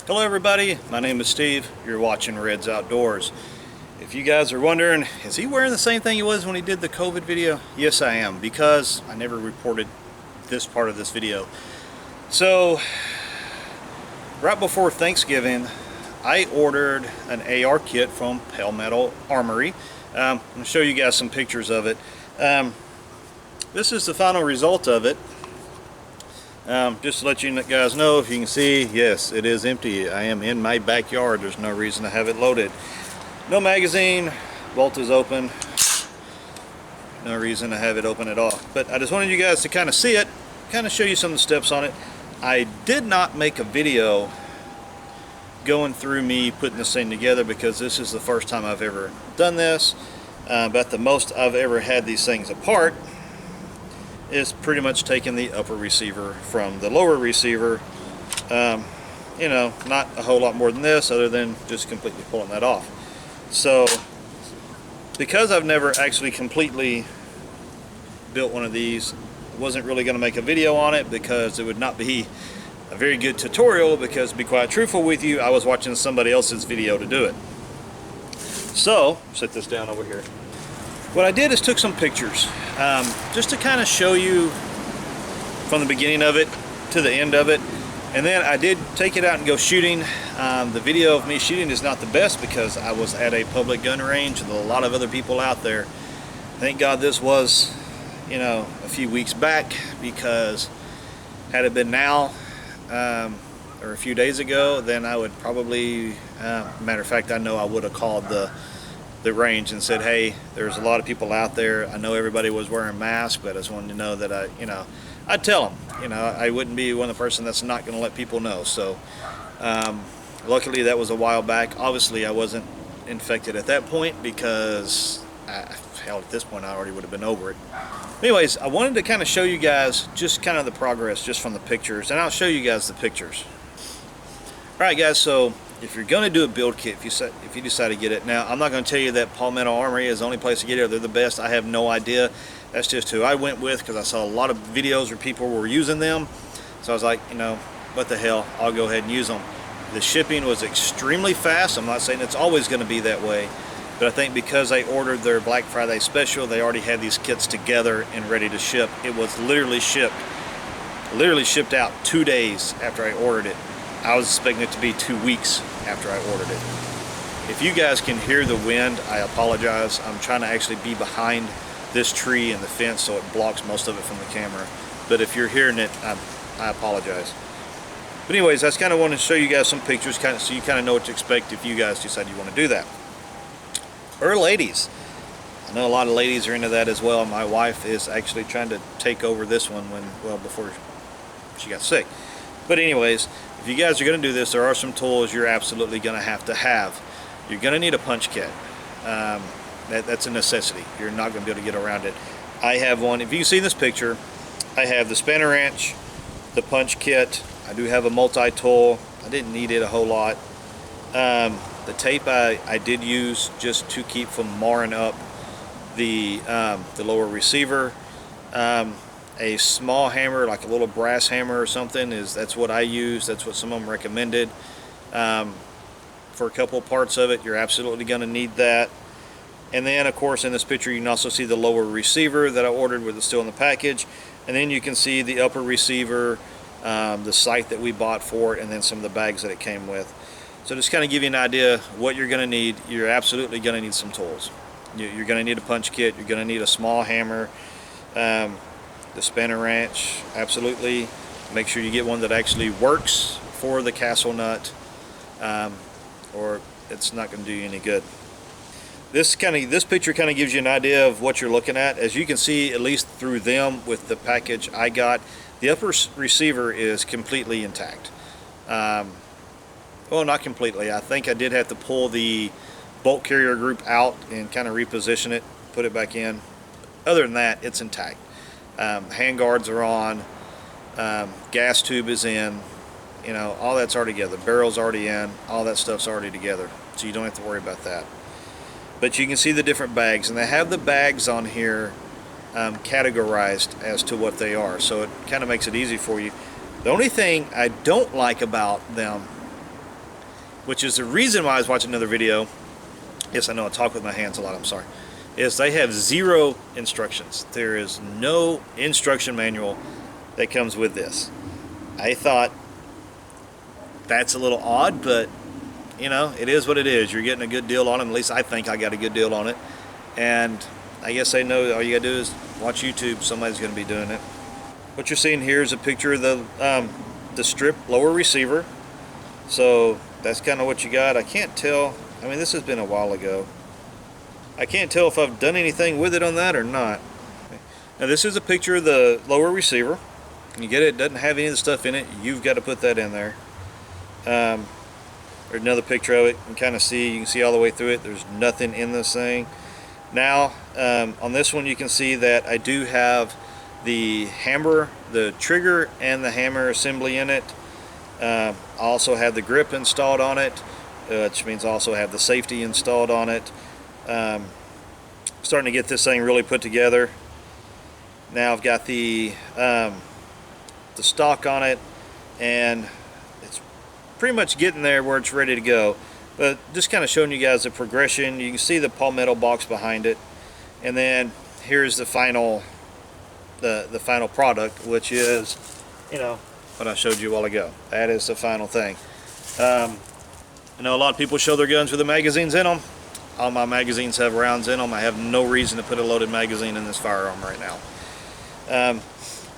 Hello everybody, my name is Steve. You're watching Red's Outdoors. If you guys are wondering, is he wearing the same thing he was when he did the COVID video? Yes, I am, because I never reported this part of this video. So, right before Thanksgiving, I ordered an AR kit from Palmetto Armory. I'm going to show you guys some pictures of it. This is the final result of it. Just to let you guys know, if you can see, yes, it is empty. I am in my backyard. There's no reason to have it loaded. No magazine, bolt is open. No reason to have it open at all. But I just wanted you guys to kind of see it, kind of show you some of the steps on it. I did not make a video going through me putting this thing together because this is the first time I've ever done this. But the most I've ever had these things apart is pretty much taking the upper receiver from the lower receiver. You know, not a whole lot more than this other than just completely pulling that off. So because I've never actually completely built one of these, I wasn't really going to make a video on it because it would not be a very good tutorial, because to be quite truthful with you, I was watching somebody else's video to do it. So set this down over here. What I did is took some pictures just to kind of show you from the beginning of it to the end of it, and then I did take it out and go shooting. The video of me shooting is not the best because I was at a public gun range with a lot of other people out there. Thank God this was, you know, a few weeks back, because had it been now or a few days ago, then I would probably, matter of fact, I know I would have called the range and said, hey, there's a lot of people out there. I know everybody was wearing masks, but I just wanted to know that I'd tell them. I wouldn't be one of the person that's not going to let people know. So luckily that was a while back. Obviously I wasn't infected at that point because hell, at this point I already would have been over it. Anyways, I wanted to kind of show you guys just kind of the progress just from the pictures, and I'll show you guys the pictures. All right guys, so if you're going to do a build kit, if you decide to get it, now I'm not going to tell you that Palmetto Armory is the only place to get it. They're the best. I have no idea. That's just who I went with because I saw a lot of videos where people were using them. So I was like, what the hell, I'll go ahead and use them. The shipping was extremely fast. I'm not saying it's always going to be that way, but I think because I ordered their Black Friday special, they already had these kits together and ready to ship. It was literally shipped out 2 days after I ordered it. I was expecting it to be 2 weeks after I ordered it. If you guys can hear the wind, I apologize. I'm trying to actually be behind this tree and the fence so it blocks most of it from the camera. But if you're hearing it, I apologize. But anyways, I just kind of wanted to show you guys some pictures so you kind of know what to expect if you guys decide you want to do that. Or ladies. I know a lot of ladies are into that as well. My wife is actually trying to take over this one before she got sick. But anyways, if you guys are going to do this, there are some tools you're absolutely going to have. You're going to need a punch kit. That's a necessity. You're not going to be able to get around it. I have one. If you can see this picture, I have the spanner wrench, the punch kit. I do have a multi-tool. I didn't need it a whole lot. The tape I did use just to keep from marring up the lower receiver. A small hammer, like a little brass hammer or something, that's what I use. That's what some of them recommended. For a couple parts of it, you're absolutely going to need that. And then, of course, in this picture, you can also see the lower receiver that I ordered with it still in the package. And then you can see the upper receiver, the sight that we bought for it, and then some of the bags that it came with. So just kind of give you an idea what you're going to need. You're absolutely going to need some tools. You're going to need a punch kit. You're going to need a small hammer. The spanner wrench, absolutely. Make sure you get one that actually works for the castle nut, or it's not going to do you any good. This picture kind of gives you an idea of what you're looking at. As you can see, at least through them with the package I got, the upper receiver is completely intact. Well, not completely. I think I did have to pull the bolt carrier group out and kind of reposition it, put it back in. Other than that, it's intact. Hand guards are on, gas tube is in, all that's already together. Barrel's already in, all that stuff's already together, so you don't have to worry about that. But you can see the different bags, and they have the bags on here categorized as to what they are, so it kind of makes it easy for you. The only thing I don't like about them which is the reason why I was watching another video. Yes, I know I talk with my hands a lot, I'm sorry. Is they have 0 instructions. There is no instruction manual that comes with this. I thought that's a little odd, but you know, it is what it is. You're getting a good deal on them. At least I think I got a good deal on it. And I guess they know all you gotta do is watch YouTube. Somebody's gonna be doing it. What you're seeing here is a picture of the strip lower receiver. So that's kind of what you got. I can't tell. I mean, this has been a while ago. I can't tell if I've done anything with it on that or not. Now this is a picture of the lower receiver. You get it, doesn't have any of the stuff in it. You've got to put that in there. There's another picture of it. You can kind of see, you can see all the way through it. There's nothing in this thing. Now, on this one you can see that I do have the hammer, the trigger and the hammer assembly in it. I also have the grip installed on it, which means I also have the safety installed on it. Starting to get this thing really put together. Now I've got the stock on it, and it's pretty much getting there where it's ready to go. But just kind of showing you guys the progression. You can see the palmetto box behind it, and then here's the final the final product, which is, you know, what I showed you a while ago. That is the final thing. I know a lot of people show their guns with the magazines in them. All my magazines have rounds in them. I have no reason to put a loaded magazine in this firearm right now.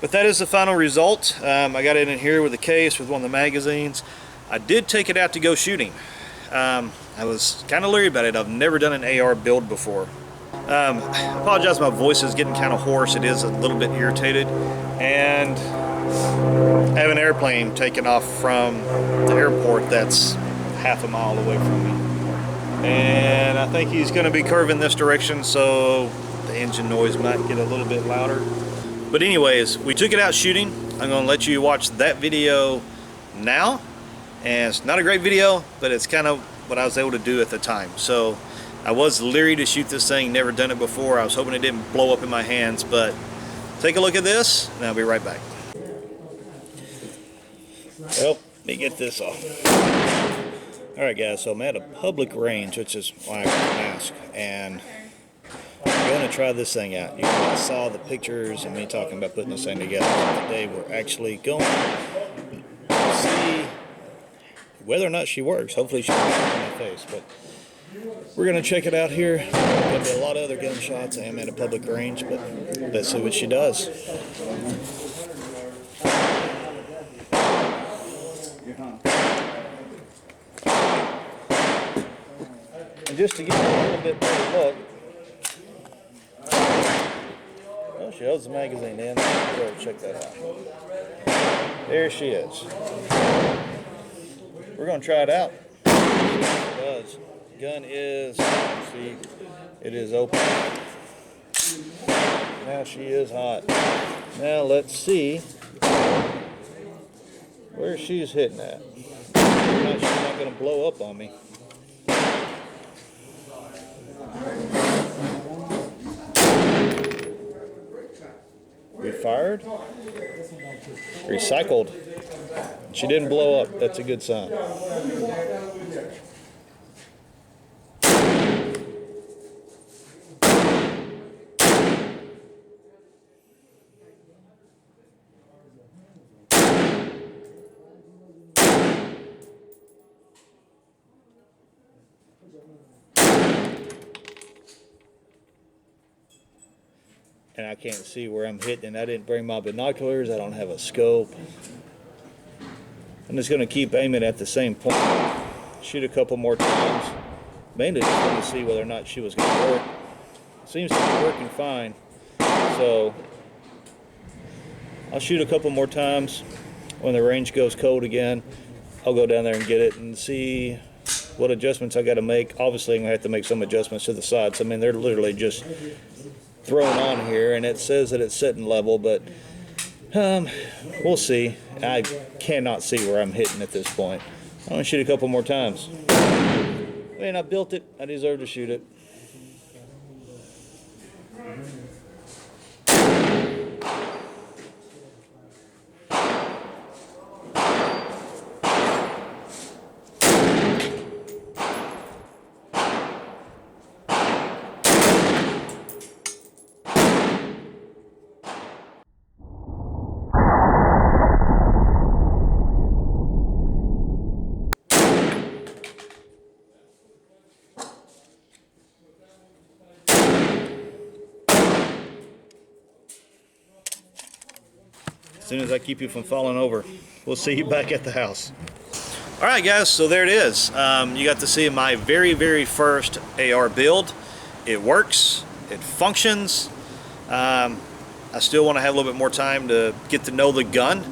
But that is the final result. I got it in here with a case with one of the magazines. I did take it out to go shooting. I was kind of leery about it. I've never done an AR build before. I apologize, my voice is getting kind of hoarse. It is a little bit irritated. And I have an airplane taking off from the airport that's half a mile away from me. And I think he's going to be curving this direction, so the engine noise might get a little bit louder. But anyways, we took it out shooting. I'm going to let you watch that video now. And it's not a great video, but it's kind of what I was able to do at the time. So I was leery to shoot this thing, never done it before. I was hoping it didn't blow up in my hands, but take a look at this and I'll be right back. Well, let me get this off. Alright guys, so I'm at a public range, which is why I got the mask, and I'm going to try this thing out. You guys saw the pictures and me talking about putting this thing together. Today we're actually going to see whether or not she works. Hopefully she works in my face, but we're going to check it out here. There'll be a lot of other gunshots. I am at a public range, but let's see what she does. And just to get a little bit better look, well, she holds the magazine in. Go check that out. There she is. We're going to try it out. It does. The gun is, see, it is open. Now she is hot. Now let's see where she's hitting at. She's not going to blow up on me. Refired, recycled. She didn't blow up. That's a good sign. And I can't see where I'm hitting. I didn't bring my binoculars. I don't have a scope. I'm just going to keep aiming at the same point. Shoot a couple more times. Mainly just want to see whether or not she was going to work. Seems to be working fine. So I'll shoot a couple more times. When the range goes cold again, I'll go down there and get it and see what adjustments I got to make. Obviously, I'm going to have to make some adjustments to the sides. I mean, they're literally just thrown on here, and it says that it's setting level, but we'll see. I cannot see where I'm hitting at this point. I'm going to shoot a couple more times. I mean, I built it. I deserve to shoot it. as soon as I keep you from falling over. We'll see you back at the house. All right, guys, so there it is. You got to see my very first AR build. It works, it functions. I still want to have a little bit more time to get to know the gun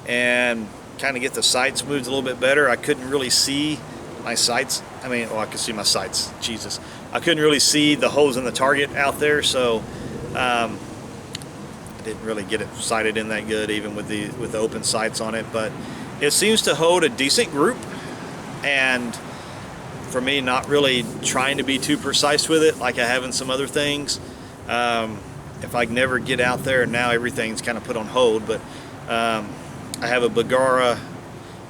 and kind of get the sights moved a little bit better. I couldn't really see my sights. I mean, well, I could see my sights, Jesus. I couldn't really see the holes in the target out there, so I didn't really get it sighted in that good, even with the open sights on it. But it seems to hold a decent group, and for me, not really trying to be too precise with it like I have in some other things. If I never get out there, now everything's kind of put on hold, but I have a Bergara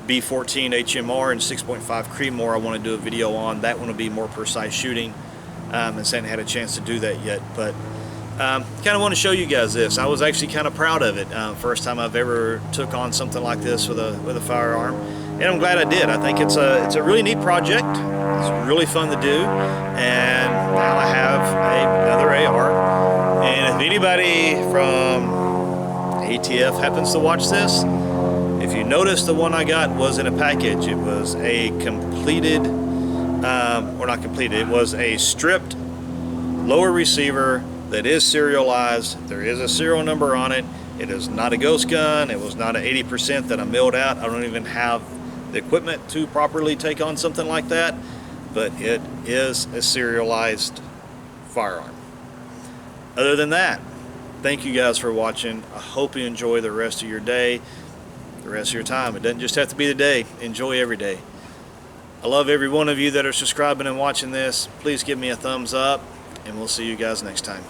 B14 HMR and 6.5 Creedmoor I want to do a video on. That one will be more precise shooting, and haven't had a chance to do that yet, but kind of want to show you guys this. I was actually kind of proud of it. First time I've ever took on something like this with a firearm, and I'm glad I did. I think it's a really neat project. It's really fun to do, and now I have another AR. And if anybody from ATF happens to watch this, if you notice, the one I got was in a package. It was a completed, or not completed, it was a stripped lower receiver that is serialized. There is a serial number on it. It is not a ghost gun. It was not an 80% that I milled out. I don't even have the equipment to properly take on something like that, but it is a serialized firearm. Other than that, thank you guys for watching. I hope you enjoy the rest of your day, the rest of your time. It doesn't just have to be the day. Enjoy every day. I love every one of you that are subscribing and watching this. Please give me a thumbs up, and we'll see you guys next time.